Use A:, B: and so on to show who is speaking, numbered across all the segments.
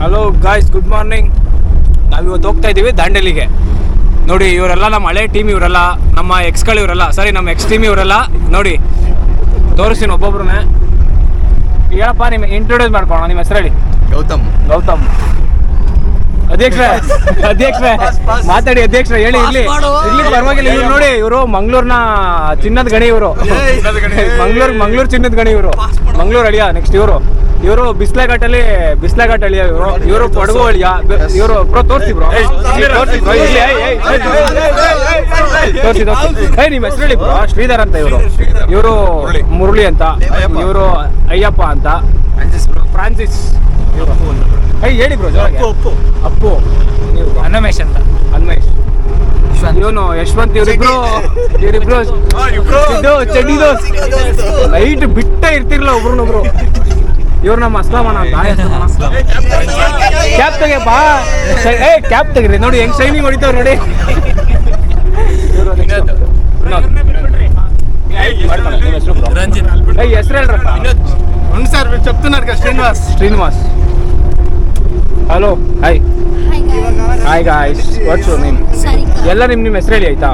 A: Hello guys, good morning. ನಾವಿವತ್ತು ಹೋಗ್ತಾ ಇದ್ದೀವಿ ದಾಂಡೇಲಿಗೆ. ನೋಡಿ, ಇವರೆಲ್ಲ ನಮ್ಮ ಹಳೆ ಟೀಮ್, ಇವರೆಲ್ಲ ನಮ್ಮ ಎಕ್ಸ್ಗಳು, ಇವರೆಲ್ಲ ಸಾರಿ ನಮ್ಮ ಎಕ್ಸ್ ಟೀಮ್ ಇವರೆಲ್ಲ. ನೋಡಿ ತೋರಿಸ್ತೀನಿ ಒಬ್ಬೊಬ್ರನ್ನೇ. ಹೇಳಪ್ಪ, ನಿಮ್ಮ ಇಂಟ್ರೊಡ್ಯೂಸ್ ಮಾಡ್ಕೊಳ್ಳೋಣ. ನಿಮ್ಮ ಹೆಸರು ಹೇಳಿ. ಗೌತಮ್. ಅಧ್ಯಕ್ಷರೇ ಮಾತಾಡಿ. ಅಧ್ಯಕ್ಷರೇ ಹೇಳಿ. ಇಲ್ಲಿ ಪರವಾಗಿಲ್ಲ. ಇವ್ರು ನೋಡಿ, ಇವರು ಮಂಗಳೂರಿನ ಚಿನ್ನದ ಗಣಿ. ಇವರು ಮಂಗಳೂರು ಚಿನ್ನದ ಗಣಿ. ಇವರು ಮಂಗಳೂರು ಅಳಿಯ. ನೆಕ್ಸ್ಟ್ ಇವರು ಬಿಸ್ಲಾಘಾಟಲ್ಲಿ ಅಳಿಯ. ಇವರು ಕೊಡಗು ಅಳಿಯ. ಇವರು ಬ್ರೋ ತೋರಿಸಿ ಬ್ರೋ. ನಿಮ್ಮ ಹೆಸರು ಹೇಳಿ ಬ್ರೋ. ಶ್ರೀಧರ್ ಅಂತ ಇವರು ಮುರಳಿ ಅಂತ, ಇವರು ಅಯ್ಯಪ್ಪ ಅಂತ, ಫ್ರಾನ್ಸಿಸ್. ಹೇಳಿ ಬ್ರೋ. ಅಪ್ಪು. ಅನ್ಮೇಶ್ ಅಂತ. ಇವನು ಯಶವಂತ್. ಇವರಿಬ್ರು ಚಡ್ಡಿ ದೋಸ್. ಲೈಟ್ ಬಿಟ್ಟ ಇರ್ತಿರ್ಲಿಲ್ಲ ಒಬ್ರನ್ನೊಬ್ರು. ಇವ್ರು ನಮ್ಮ ಅಸ್ಲಾಮನ ಅಂತ. ಕ್ಯಾಪ್ ತೆಗಿಯಪ್ಪ. ಕ್ಯಾಪ್ ತೆಗಿರಿ. ನೋಡಿ ಹೆಂಗ್ ಶೈನಿಂಗ್ ಹೊಡಿತಾವ್ ನೋಡಿ. ಹೆಸರು ಹೇಳ್ರಪ್ಪ.
B: ಸರ್ చెప్తున్నారు
A: Srinivas. Hello. Hi guys, what's your name? ಎಲ್ಲ ನಿಮ್ಮ ಹೆಸರು ಹೇಳಿ ಆಯ್ತಾ?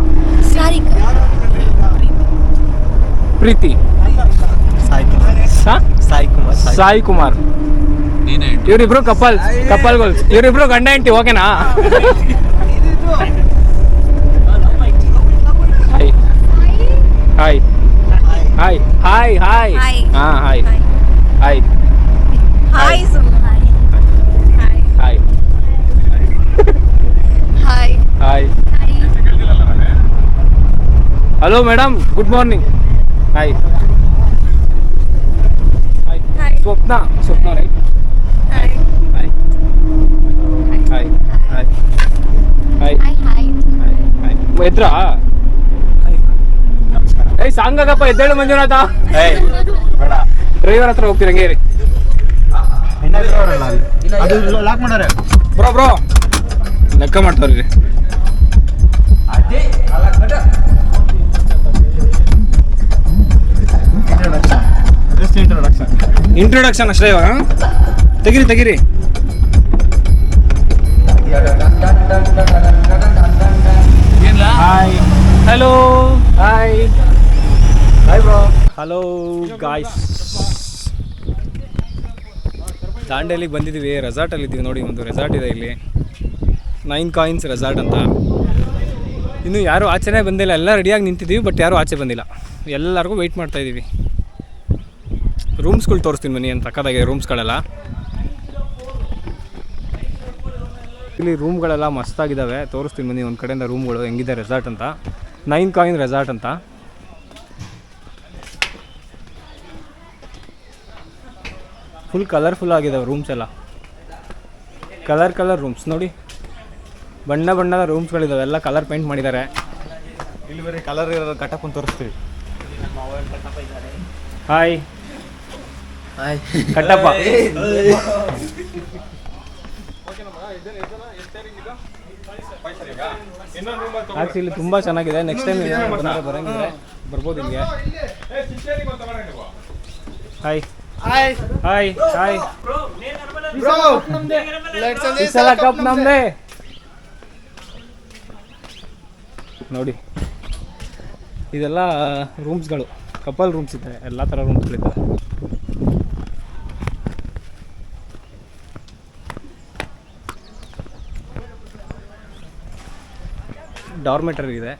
A: ಪ್ರೀತಿ. ಸಾಯಿ ಕುಮಾರ್. ಇವರಿಬ್ರು ಕಪಲ್ ಗೋಲ್ಸ್. ಇವರಿಬ್ರು ಗಂಡ ಹೆಂಡತಿ. ಓಕೆನಾ? ಹಾಯ್ ಹಾಯ್ ಹಾಯ್ ಹಾಯ್ ಹಾಂ hi hi hi hi hi. Hello madam, good morning. Hi. Swapna right. Hi hi hi hi hi. ಎದ್ರಾ? ಸಾಂಗ್ ಆಗಪ್ಪ. ಎದ್ದೇಳು ಮಂಜುನಾಥ. ಡ್ರೈವರ್ ಹತ್ರ ಹೋಗ್ತೀರ ಹಂಗೇರಿ. ಬ್ರೋ ಲೆಕ್ಕ ಮಾಡ್ತಾವ್ರಿ. ಇಂಟ್ರೊಡಕ್ಷನ್ ಅಷ್ಟೇ. ಇವಾಗ ತೆಗಿರಿ. Hi. Hello. Hi bro. Hello guys, ದಾಂಡೇಲಿಗೆ ಬಂದಿದ್ದೀವಿ. ರೆಸಾರ್ಟಲ್ಲಿ ಇದ್ದೀವಿ. ನೋಡಿ, ಒಂದು ರೆಸಾರ್ಟ್ ಇದೆ ಇಲ್ಲಿ, 9 ಕಾಯಿನ್ಸ್ ರೆಸಾರ್ಟ್ ಅಂತ. ಇನ್ನು ಯಾರೂ ಆಚೆನೇ ಬಂದಿಲ್ಲ. ಎಲ್ಲ ರೆಡಿಯಾಗಿ ನಿಂತಿದ್ದೀವಿ, ಬಟ್ ಯಾರೂ ಆಚೆ ಬಂದಿಲ್ಲ. ಎಲ್ಲರಿಗೂ ವೆಯ್ಟ್ ಮಾಡ್ತಾಯಿದ್ದೀವಿ. ರೂಮ್ಸ್ಗಳು ತೋರಿಸ್ತೀನಿ ಬನ್ನಿ. ಅಂತ ಸಕ್ಕತ್ತಾಗಿದೆ ರೂಮ್ಸ್ಗಳೆಲ್ಲ. ಇಲ್ಲಿ ರೂಮ್ಗಳೆಲ್ಲ ಮಸ್ತಾಗಿದ್ದಾವೆ. ತೋರಿಸ್ತೀನಿ ಬನ್ನಿ ಒಂದು ಕಡೆಯಿಂದ ರೂಮ್ಗಳು ಹೆಂಗಿದೆ ರೆಸಾರ್ಟ್ ಅಂತ. 9 ಕಾಯಿನ್ ರೆಸಾರ್ಟ್ ಅಂತ. ಫುಲ್ ಕಲರ್ಫುಲ್ ಆಗಿದ್ದಾವೆ ರೂಮ್ಸ್ ಎಲ್ಲ. ಕಲರ್ ರೂಮ್ಸ್ ನೋಡಿ. ಬಣ್ಣದ ರೂಮ್ಸ್ಗಳಿದ್ದಾವೆ. ಎಲ್ಲ ಕಲರ್ ಪೇಂಟ್ ಮಾಡಿದ್ದಾರೆ.
B: ಇಲ್ಲಿ ಬರೀ ಕಲರ್ ಇರೋ ಕಟಪ್ ಅಂತ ತೋರಿಸ್ತೀವಿ.
A: ಹಾಯ್ ಕಟ್ಟಪ್ಪ. ಆ್ಯಕ್ಚುಲಿ ತುಂಬ ಚೆನ್ನಾಗಿದೆ. ನೆಕ್ಸ್ಟ್ ಟೈಮ್ ಬರೋಂಗಿದೆ ಬರ್ಬೋದು ನಿಮಗೆ. Hi hi hi. ಕಪ್ ನಮ್ದೇ. ನೋಡಿ, ಇದೆಲ್ಲ ರೂಮ್ಸ್ಗಳು, ಕಪಲ್ ರೂಮ್ಸ್ ಇದ್ದಾರೆ. ಎಲ್ಲ ಥರ ರೂಮ್ಸ್ಗಳಿದ್ದಾವೆ. ಡಾರ್ಮೆಟರಿ ಇದೆ.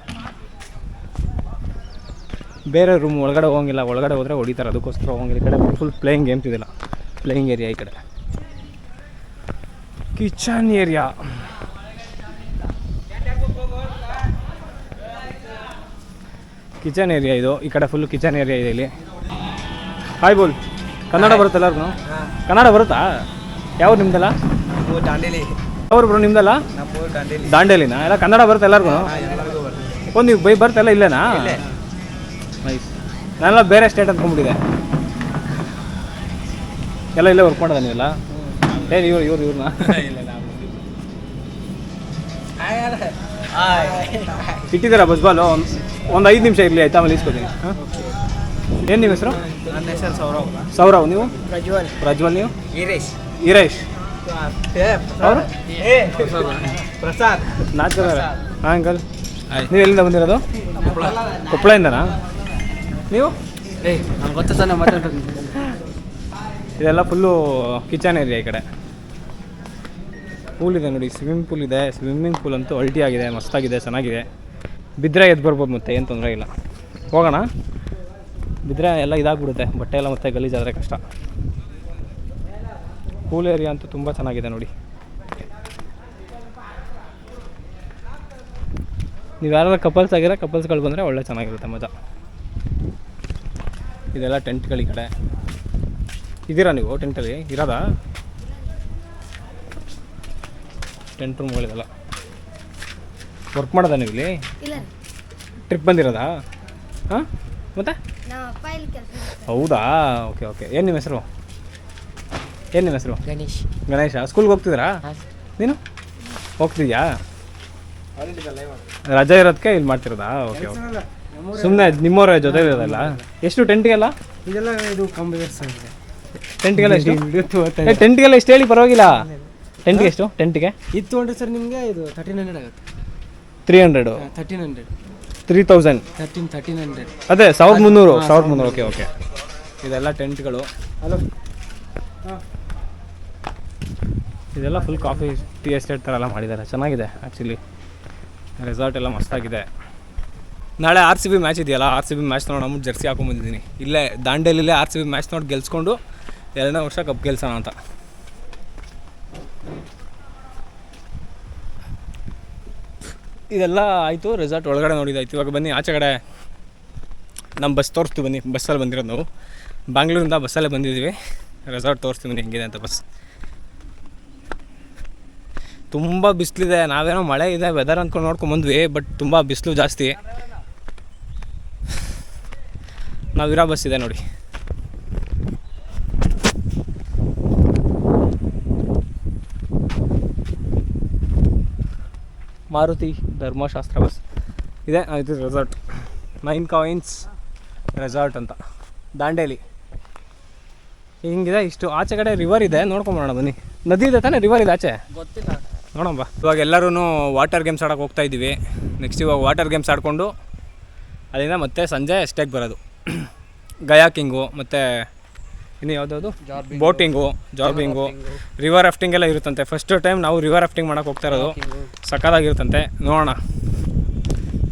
A: ಬೇರೆ ರೂಮ್ ಒಳಗಡೆ ಹೋಗಂಗಿಲ್ಲ. ಒಳಗಡೆ ಹೋದರೆ ಹೊಡಿತಾರೆ, ಅದಕ್ಕೋಸ್ಕರ ಹೋಗಂಗಿಲ್ಲ. ಈ ಕಡೆ ಫುಲ್ ಪ್ಲೇಯಿಂಗ್ ಗೇಮ್ಸ್ ಇದೆಲ್ಲ. Playing area. ಈ ಕಡೆ ಕಿಚನ್ ಏರಿಯಾ. ಇದು ಈ ಕಡೆ ಫುಲ್ ಕಿಚನ್ ಏರಿಯಾ ಇದೆ ಇಲ್ಲಿ. ಹಾಯ್ ಬೋಲ್. ಕನ್ನಡ ಬರುತ್ತೆ ಎಲ್ಲರಿಗೂ? ಕನ್ನಡ ಬರುತ್ತಾ? ಯಾವ ನಿಮ್ದಲ್ಲ? ಅವ್ರು ಬ್ರೋ ನಿಮ್ದಲ್ಲ? ದಾಂಡೇಲಿನಾ? ಎಲ್ಲ ಕನ್ನಡ ಬರುತ್ತೆ ಎಲ್ಲರಿಗೂ? ಒಂದು ನೀವು ಬರ್ತಲ್ಲ ಇಲ್ಲೇನಾ? ನೈಸ್. ನಾನೆಲ್ಲ ಬೇರೆ ಸ್ಟೇಟ್ ಅಂದ್ಕೊಂಡ್ಬಿಟ್ಟಿದೆ. ಎಲ್ಲ ಇಲ್ಲೇ ವರ್ಕ್ ಮಾಡೋದ ನೀವೆಲ್ಲ? ಇವ್ರನ್ನ ಇಟ್ಟಿದ್ದೀರಾ ಬಸ್ ಬಾಲು? ಒಂದು 5 ನಿಮಿಷ ಇರಲಿ ಆಯ್ತಾ? ಆಮೇಲೆ ಇಸ್ಕೊತೀನಿ. ಏನು ನಿಮ್ಮ ಹೆಸರು?
B: ನನ್ನ ಹೆಸರು ಸೌರವ್.
A: ಸೌರವ್. ನೀವು?
C: ಪ್ರಜ್ವಲ್.
A: ಪ್ರಜ್ವಲ್. ನೀವು?
C: ಈರೇಶ್.
A: ಈರೇಶ್. ಅವರು
B: ಪ್ರಸಾದ್
A: ನಾಚ್ಕೋತಾರೆ. ಹಾಂ ಅಂಕಲ್, ನೀವು ಎಲ್ಲಿಂದ ಬಂದಿರೋದು? ಕೊಪ್ಪಳದಿಂದನಾ ನೀವು? ಇದೆಲ್ಲ ಫುಲ್ಲು ಕಿಚನ್ ಏರಿಯಾ ಈ ಕಡೆ. ಪೂಲ್ ಇದೆ ನೋಡಿ, ಸ್ವಿಮ್ಮಿಂಗ್ ಪೂಲ್ ಇದೆ. ಸ್ವಿಮ್ಮಿಂಗ್ ಪೂಲ್ ಅಂತೂ ಅಲ್ಟಿ ಆಗಿದೆ, ಮಸ್ತಾಗಿದೆ, ಚೆನ್ನಾಗಿದೆ. ಬಿದ್ದರೆ ಎದ್ದು ಬರ್ಬೋದು, ಮತ್ತೆ ಏನು ತೊಂದರೆ ಇಲ್ಲ. ಹೋಗೋಣ, ಬಿದ್ದರೆ ಎಲ್ಲ ಇದಾಗ್ಬಿಡುತ್ತೆ, ಬಟ್ಟೆ ಎಲ್ಲ ಮತ್ತೆ ಗಲೀಜಾದರೆ ಕಷ್ಟ. ಪೂಲ್ ಏರಿಯಾ ಅಂತೂ ತುಂಬ ಚೆನ್ನಾಗಿದೆ ನೋಡಿ. ನೀವು ಯಾರು ಕಪಲ್ಸ್ ಆಗಿರೋ ಕಪಲ್ಸ್ಗಳು ಬಂದರೆ ಒಳ್ಳೆ ಚೆನ್ನಾಗಿರುತ್ತೆ, ಮಜಾ. ಇದೆಲ್ಲ ಟೆಂಟ್ಗಳು ಈ ಕಡೆ. ಇದ್ದೀರಾ ನೀವು ಟೆಂಟಲ್ಲಿ ಇರೋದಾ? ಟೆಂಟ್ ರೂಮ್ಗಳಿದೆಲ್ಲ. ವರ್ಕ್ ಮಾಡೋದಾ ನೀವು ಇಲ್ಲಿ? ಟ್ರಿಪ್ ಬಂದಿರೋದಾ? ಹಾಂ, ಮತ್ತೆ ಹೌದಾ? Okay okay. ಏನು ನಿಮ್ಮ ಹೆಸರು? ಏನು ನಿಮ್ಮ ಹೆಸರು? ಗಣೇಶ. ಸ್ಕೂಲ್ಗೆ ಹೋಗ್ತಿದ್ದೀರಾ ನೀನು? ಹೋಗ್ತಿದ್ಯಾ? ರಜೆ ಇರೋದಕ್ಕೆ ಇಲ್ಲಿ ಮಾಡ್ತಿರೋದಾ? Okay okay. ಸುಮ್ಮನೆ ನಿಮ್ಮವರ ಜೊತೆ ಇರೋದಲ್ಲ. ಎಷ್ಟು ಟೆಂಟ್ಗೆಲ್ಲ?
C: ಇದೆಲ್ಲ ಇದು
A: ಟೆಂಟ್ಗೆಲ್ಲ ಎಷ್ಟು? ಟೆಂಟ್ಗೆಲ್ಲ ಎಷ್ಟು ಹೇಳಿ ಪರವಾಗಿಲ್ಲ. ಟೆಂಟ್ಗೆ ಎಷ್ಟು? ಟೆಂಟ್ಗೆ
C: ಇದು ತೊಗೊಂಡ್ರೆ ಸರ್ ನಿಮಗೆ ಇದು 1300 ಆಗುತ್ತೆ.
A: 300
C: 1300
A: 3000
C: 1300
A: ಅದೇ 1300. Okay okay. ಇದೆಲ್ಲ ಟೆಂಟ್ಗಳು.
C: ಹಲೋ.
A: ಇದೆಲ್ಲ ಫುಲ್ ಕಾಫಿ ಟೀ ಎಸ್ಟೇಟ್ ಥರ ಎಲ್ಲ ಮಾಡಿದ್ದಾರೆ, ಚೆನ್ನಾಗಿದೆ ಆ್ಯಕ್ಚುಲಿ. ರೆಸಾರ್ಟ್ ಎಲ್ಲ ಮಸ್ತಾಗಿದೆ. ನಾಳೆ RCB ಮ್ಯಾಚ್ ಇದೆಯಲ್ಲ, RCB ಮ್ಯಾಚ್ ನೋಡಿ ನಮ್ಗೆ ಜರ್ಸಿ ಹಾಕೊಂಡ್ಬಂದಿದ್ದೀನಿ. ಇಲ್ಲೇ ದಾಂಡೇಲಿಲ್ಲೇ RCB ಮ್ಯಾಚ್ ನೋಡಿ ಗೆಲ್ಸ್ಕೊಂಡು 2ನೇ ವರ್ಷ ಕಪ್ ಗೆಲ್ಸೋಣ ಅಂತ. ಇದೆಲ್ಲ ಆಯಿತು, ರೆಸಾರ್ಟ್ ಒಳಗಡೆ ನೋಡಿದಾಯ್ತು. ಇವಾಗ ಬನ್ನಿ ಆಚೆ ಕಡೆ ನಮ್ಮ ಬಸ್ ತೋರಿಸ್ತೀವಿ ಬನ್ನಿ. ಬಸ್ಸಲ್ಲಿ ಬಂದಿರೋದು ನಾವು, ಬ್ಯಾಂಗ್ಳೂರಿಂದ ಬಸ್ಸಲ್ಲೇ ಬಂದಿದ್ದೀವಿ. ರೆಸಾರ್ಟ್ ತೋರಿಸ್ತೀವಿ ಬನ್ನಿ ಹೆಂಗಿದೆ ಅಂತ. ಬಸ್ ತುಂಬ ಬಿಸಿಲಿದೆ. ನಾವೇನೋ ಮಳೆ ಇದೆ ವೆದರ್ ಅಂದ್ಕೊಂಡು ನೋಡ್ಕೊಂಬಂದ್ವಿ, ಬಟ್ ತುಂಬ ಬಿಸಿಲು ಜಾಸ್ತಿ. ನಾವಿರೋ ಬಸ್ ಇದೆ ನೋಡಿ. ಮಾರುತಿ ಧರ್ಮಶಾಸ್ತ್ರ ಬಸ್ ಇದೆ. ಇದು ರೆಸಾರ್ಟ್ 9 ಕಾಯಿನ್ಸ್ ರೆಸಾರ್ಟ್ ಅಂತ, ದಾಂಡೇಲಿ. ಹಿಂಗಿದೆ. ಇಷ್ಟು ಆಚೆ ಕಡೆ ರಿವರ್ ಇದೆ, ನೋಡ್ಕೊಂಬರೋಣ ಬನ್ನಿ. ನದಿ ಇದೆ ತಾನೇ, ರಿವರ್ ಇದೆ ಆಚೆ? ಗೊತ್ತಿಲ್ಲ, ನೋಡೋಣ. ಇವಾಗ ಎಲ್ಲರೂ ವಾಟರ್ ಗೇಮ್ಸ್ ಆಡೋಕೆ ಹೋಗ್ತಾ ಇದ್ದೀವಿ. ನೆಕ್ಸ್ಟ್ ಇವಾಗ ವಾಟರ್ ಗೇಮ್ಸ್ ಆಡಿಕೊಂಡು ಅಲ್ಲಿಂದ ಮತ್ತೆ ಸಂಜೆ ಸ್ಟೇಗೆ ಬರೋದು. ಗಯಾಕಿಂಗು ಮತ್ತು ಇನ್ನು ಯಾವುದಾವುದು ಬೋಟಿಂಗು, ಜಾಬಿಂಗು, ರಿವರ್ ರಾಫ್ಟಿಂಗ್ ಎಲ್ಲ ಇರುತ್ತಂತೆ. ಫಸ್ಟ್ ಟೈಮ್ ನಾವು ರಿವರ್ ರಾಫ್ಟಿಂಗ್ ಮಾಡೋಕೆ ಹೋಗ್ತಾ ಇರೋದು. ಸಕ್ಕತ್ತಾಗಿರುತ್ತಂತೆ, ನೋಡೋಣ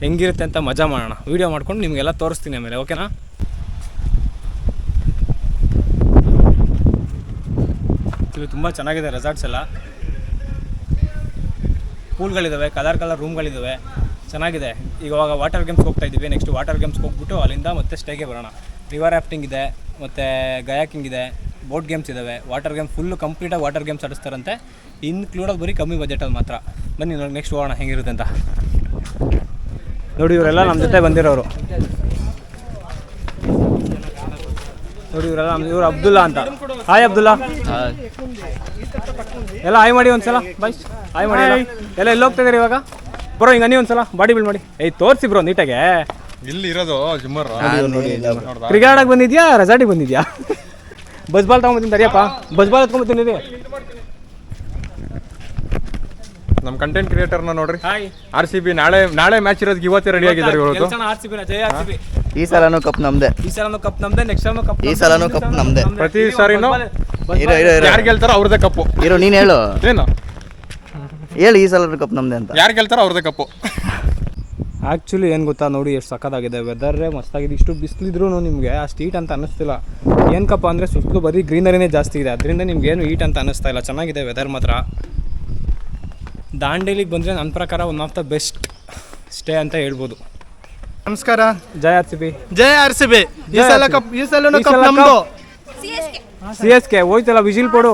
A: ಹೆಂಗಿರುತ್ತೆ ಅಂತ ಮಜಾ ಮಾಡೋಣ. ವೀಡಿಯೋ ಮಾಡ್ಕೊಂಡು ನಿಮಗೆಲ್ಲ ತೋರಿಸ್ತೀನಿ ಆಮೇಲೆ, ಓಕೆನಾ? ಇದು ತುಂಬ ಚೆನ್ನಾಗಿದೆ ರೆಸಾರ್ಟ್ಸ್ ಎಲ್ಲ. ಪೂಲ್ಗಳಿದ್ದಾವೆ, ಕಲರ್ ರೂಮ್ಗಳಿದ್ದಾವೆ, ಚೆನ್ನಾಗಿದೆ. ಇವಾಗ ವಾಟರ್ ಗೇಮ್ಸ್ಗೆ ಹೋಗ್ತಾ ಇದ್ದೀವಿ. ನೆಕ್ಸ್ಟ್ ವಾಟರ್ ಗೇಮ್ಸ್ಗೆ ಹೋಗ್ಬಿಟ್ಟು ಅಲ್ಲಿಂದ ಮತ್ತೆ ಸ್ಟೇಗೆ ಬರೋಣ. ರಿವರ್ ರಾಫ್ಟಿಂಗ್ ಇದೆ, ಮತ್ತು ಗಯಾಕಿಂಗ್ ಇದೆ, ಬೋಟ್ ಗೇಮ್ಸ್ ಇದ್ದಾವೆ. ವಾಟರ್ ಗೇಮ್ಸ್ ಫುಲ್ಲು ಕಂಪ್ಲೀಟಾಗಿ ವಾಟರ್ ಗೇಮ್ಸ್ ಆಡಿಸ್ತಾರಂತೆ, ಇನ್ಕ್ಲೂಡೋದು ಬರೀ ಕಮ್ಮಿ ಬಜೆಟಲ್ಲಿ ಮಾತ್ರ. ಬನ್ನಿ ನೋಡಿ ನೆಕ್ಸ್ಟ್ ಹೋಗೋಣ ಹೆಂಗಿರುತ್ತೆ ಅಂತ. ನೋಡಿ ಇವರೆಲ್ಲ ನಮ್ಮ ಜೊತೆ ಬಂದಿರೋರು. ನೋಡಿ ಇವರೆಲ್ಲ ಇವರು ಅಬ್ದುಲ್ಲಾ ಅಂತ. ಹಾಯ್ ಅಬ್ದುಲ್ಲಾ. ಎಲ್ಲ ಹಾಯ್ ಮಾಡಿ ಒಂದ್ಸಲ. ಬಾಯ್ ಹಾಯ್ ಮಾಡಿ. ಎಲ್ಲ ಎಲ್ಲಿ ಹೋಗ್ತಾ ಇದ್ದೀರಿ ಇವಾಗ? ಬರೋ ಹಿಂಗೆ ನೀವು ಒಂದ್ಸಲ ಬಾಡಿ ಬಿಲ್ಡ್ ಮಾಡಿ. ತೋರಿಸಿ ಬ್ರೋ ನೀಟಾಗೆ.
B: ಇಲ್ಲಿ ಇರೋದು ಜಿಮ್ಮರ್.
A: ಕ್ರಿಕೆಟ್ ಆಡಕ್ಕೆ ಬಂದಿದ್ಯಾ, ರೆಸಾರ್ಟಿಗೆ ಬಂದಿದ್ಯಾ? ಬಸ್ ಬಾಲ್ ತೊಗೊಂಬತ್ತೀನಿ ತರಿಯಪ್ಪ. ಬಸ್ ಬಾಲ್ ಎತ್ಕೊಂಬತ್ತೀನಿ.
B: ನಮ್ಮ ಕಂಟೆಂಟ್ ಕ್ರಿಯೇಟರ್ನ ನೋಡ್ರಿ.
A: ಹಾಯ್.
B: RCB ನಾಳೆ ಮ್ಯಾಚ್ ಇರೋದಕ್ಕೆ ಇವತ್ತೇ ರೆಡಿ ಆಗಿದ್ದಾರೆ ಇವತ್ತು.
A: RCB.
D: ಈ ಸಲನೂ ಕಪ್ ನಮ್ದೆ.
A: ಕಪ್ ನಮ್ದೆ. ನೆಕ್ಸ್ಟ್ ಸಲನೂ ಕಪ್.
D: ಈ ಸಲನೂ ಕಪ್ ನಮ್ದೆ.
B: ಪ್ರತಿ ಸಾರಿನೂ ಯಾರು ಗೆಲ್ತಾರೋ ಅವ್ರದೇ ಕಪ್ಪು.
D: ಇರೋ ನೀನು ಹೇಳು.
B: ಏನು
D: ಹೇಳು, ಈ ಸಲ ಕಪ್ ನಮ್ದೆ ಅಂತ.
B: ಯಾರು ಗೆಲ್ತಾರೋ ಅವ್ರದೇ ಕಪ್ಪು.
A: ಆ್ಯಕ್ಚುಲಿ ಏನು ಗೊತ್ತಾ, ನೋಡಿ ಎಷ್ಟು ಸಕ್ಕತ್ತಾಗಿದೆ. ವೆದರೇ ಮಸ್ತಾಗಿದೆ. ಇಷ್ಟು ಬಿಸಿಲಿದ್ರೂ ನಿಮಗೆ ಅಷ್ಟು ಹೀಟ್ ಅಂತ ಅನ್ನಿಸ್ತಿಲ್ಲ. ಏನಕ್ಕಪ್ಪ ಅಂದರೆ ಸುತ್ತಲೂ ಬರೀ ಗ್ರೀನರಿನೇ ಜಾಸ್ತಿ ಇದೆ, ಅದರಿಂದ ನಿಮ್ಗೇನು ಹೀಟ್ ಅಂತ ಅನ್ನಿಸ್ತಾ ಇಲ್ಲ. ಚೆನ್ನಾಗಿದೆ ವೆದರ್ ಮಾತ್ರ. ದಾಂಡೇಲಿಗೆ ಬಂದರೆ ನನ್ನ ಪ್ರಕಾರ one of the best stay ಅಂತ ಹೇಳ್ಬೋದು.
B: ನಮಸ್ಕಾರ.
A: ಜೈ RCB.
B: ಜೈ RCB. ಈ ಸಲ ಕಪ್ ನಮ್ದು.
A: CSK ಹೋಯ್ತಲ್ಲ, ವಿಜಿಲ್ ಕೊಡು.